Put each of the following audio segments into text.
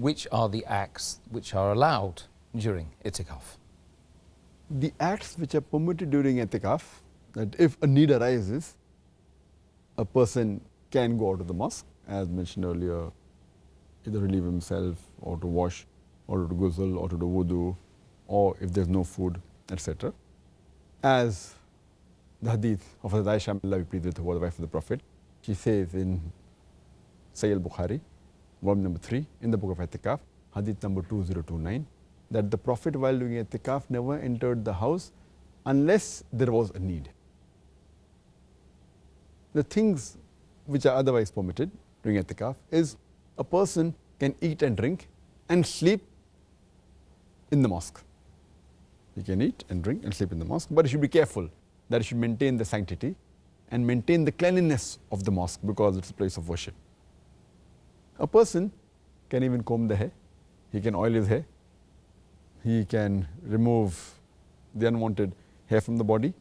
which are the acts which are allowed during itikaf? The acts which are permitted during itikaf, that if a need arises, a person can go out of the mosque, as mentioned earlier, either relieve himself or to wash or to ghusl or to do wudu, or if there is no food, etc. As the hadith of Hazrat Aisha, may Allah be pleased with her, the wife of the Prophet, she says in Sahih al-Bukhari, volume number 3, in the book of itikaf, hadith number 2029, that the Prophet while doing itikaf never entered the house unless there was a need. The things which are otherwise permitted during itikaf is a person can eat and drink and sleep in the mosque. He can eat and drink and sleep in the mosque, but he should be careful that he should maintain the sanctity and maintain the cleanliness of the mosque, because it's a place of worship. A person can even comb the hair, he can oil his hair, he can remove the unwanted hair from the body,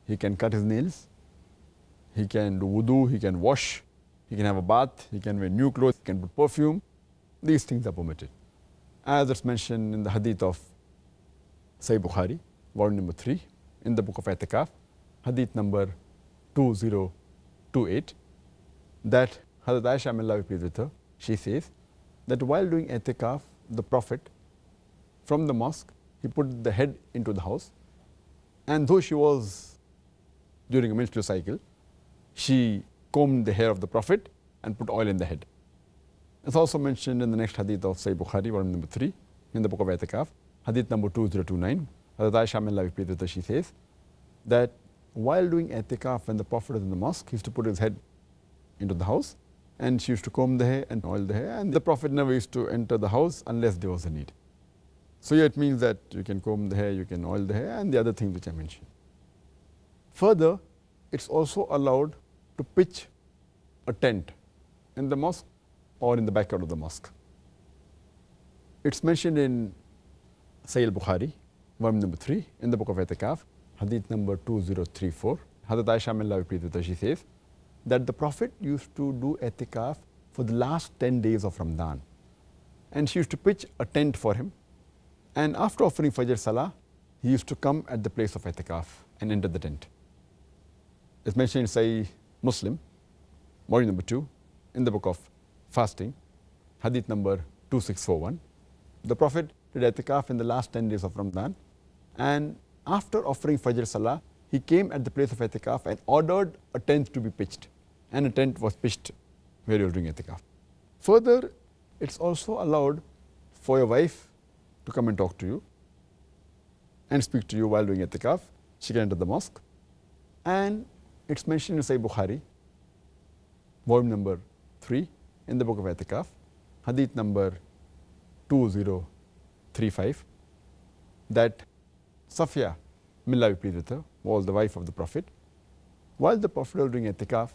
he can cut his nails, he can do wudu, he can wash, he can have a bath, he can wear new clothes, he can put perfume. These things are permitted. As it's mentioned in the hadith of Sahih Bukhari, volume number 3, in the book of itikaf, hadith number 2028, that Hazrat Aisha, may Allah be pleased with her, she says that while doing itikaf, the Prophet from the mosque, he put the head into the house, and though she was during a menstrual cycle, she combed the hair of the Prophet and put oil in the head. It's also mentioned in the next hadith of Sahih Bukhari, volume number 3, in the book of itikaf, hadith number 2029. Hazrat Aisha, may Allah be pleased with her, she says that while doing itikaf, when the Prophet was in the mosque, he used to put his head into the house, and she used to comb the hair and oil the hair, and the Prophet never used to enter the house unless there was a need. So here it means that you can comb the hair, you can oil the hair, and the other things which I mentioned. Further, it's also allowed to pitch a tent in the mosque or in the backyard of the mosque. It's mentioned in Sahih al-Bukhari, volume number 3, in the book of itikaf, hadith number 2034. Hazrat Aisha, may Allah be pleased with her, she says that the Prophet used to do itikaf for the last 10 days of Ramadan, and she used to pitch a tent for him, and after offering Fajr Salah, he used to come at the place of itikaf and enter the tent. It's mentioned in Sahih Muslim, volume number 2, in the book of fasting, hadith number 2641. The Prophet did itikaf in the last 10 days of Ramadan, and after offering Fajr Salah, he came at the place of itikaf and ordered a tent to be pitched, and a tent was pitched where he was doing itikaf. Further, it's also allowed for your wife to come and talk to you and speak to you while doing itikaf. She can enter the mosque, and it's mentioned in Sahih Bukhari, volume number 3, in the book of itikaf, hadith number 2035, that Safiya, may Allah be pleased with her, was the wife of the Prophet. While the Prophet was doing itikaf,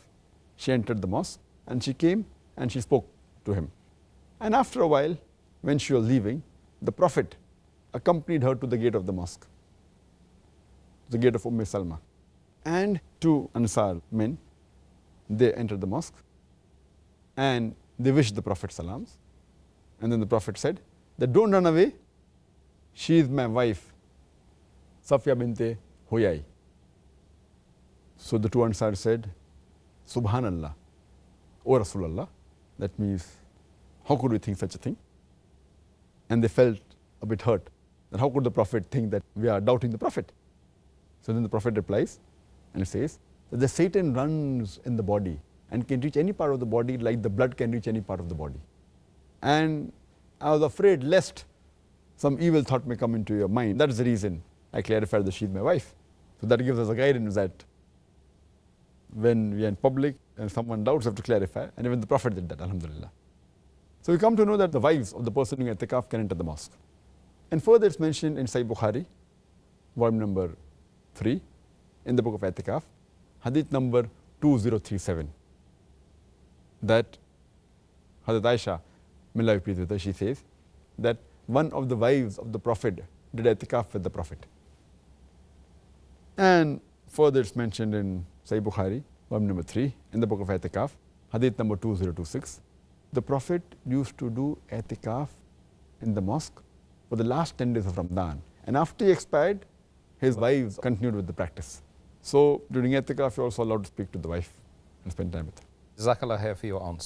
she entered the mosque, and she came and she spoke to him. And after a while, when she was leaving, the Prophet accompanied her to the gate of the mosque, the gate of Salma. And two Ansar men, they entered the mosque and they wished the Prophet salams. And then the Prophet said that, don't run away, she is my wife, Safiya binte Huyai. So the two Ansar said, Subhanallah, O Rasulullah. That means, how could we think such a thing? And they felt a bit hurt, that how could the Prophet think that we are doubting the Prophet? So then the Prophet replies and he says that the Satan runs in the body and can reach any part of the body like the blood can reach any part of the body. And I was afraid lest some evil thought may come into your mind. That is the reason I clarified that she is my wife. So that gives us a guidance that when we are in public and someone doubts, we have to clarify. And even the Prophet did that, alhamdulillah. So we come to know that the wives of the person doing itikaf can enter the mosque. And further it's mentioned in Sahih Bukhari, volume number 3, in the book of itikaf, hadith number 2037, that Hazrat Aisha, may Allah be pleased with her, she says that one of the wives of the Prophet did itikaf with the Prophet. And further it's mentioned in Sahih Bukhari, volume number 3, in the book of itikaf, hadith number 2026, the Prophet used to do itikaf in the mosque for the last 10 days of Ramadan. And after he expired, his wives continued with the practice. So during itikaf, you're also allowed to speak to the wife and spend time with her. Jazakallah khair for your answer.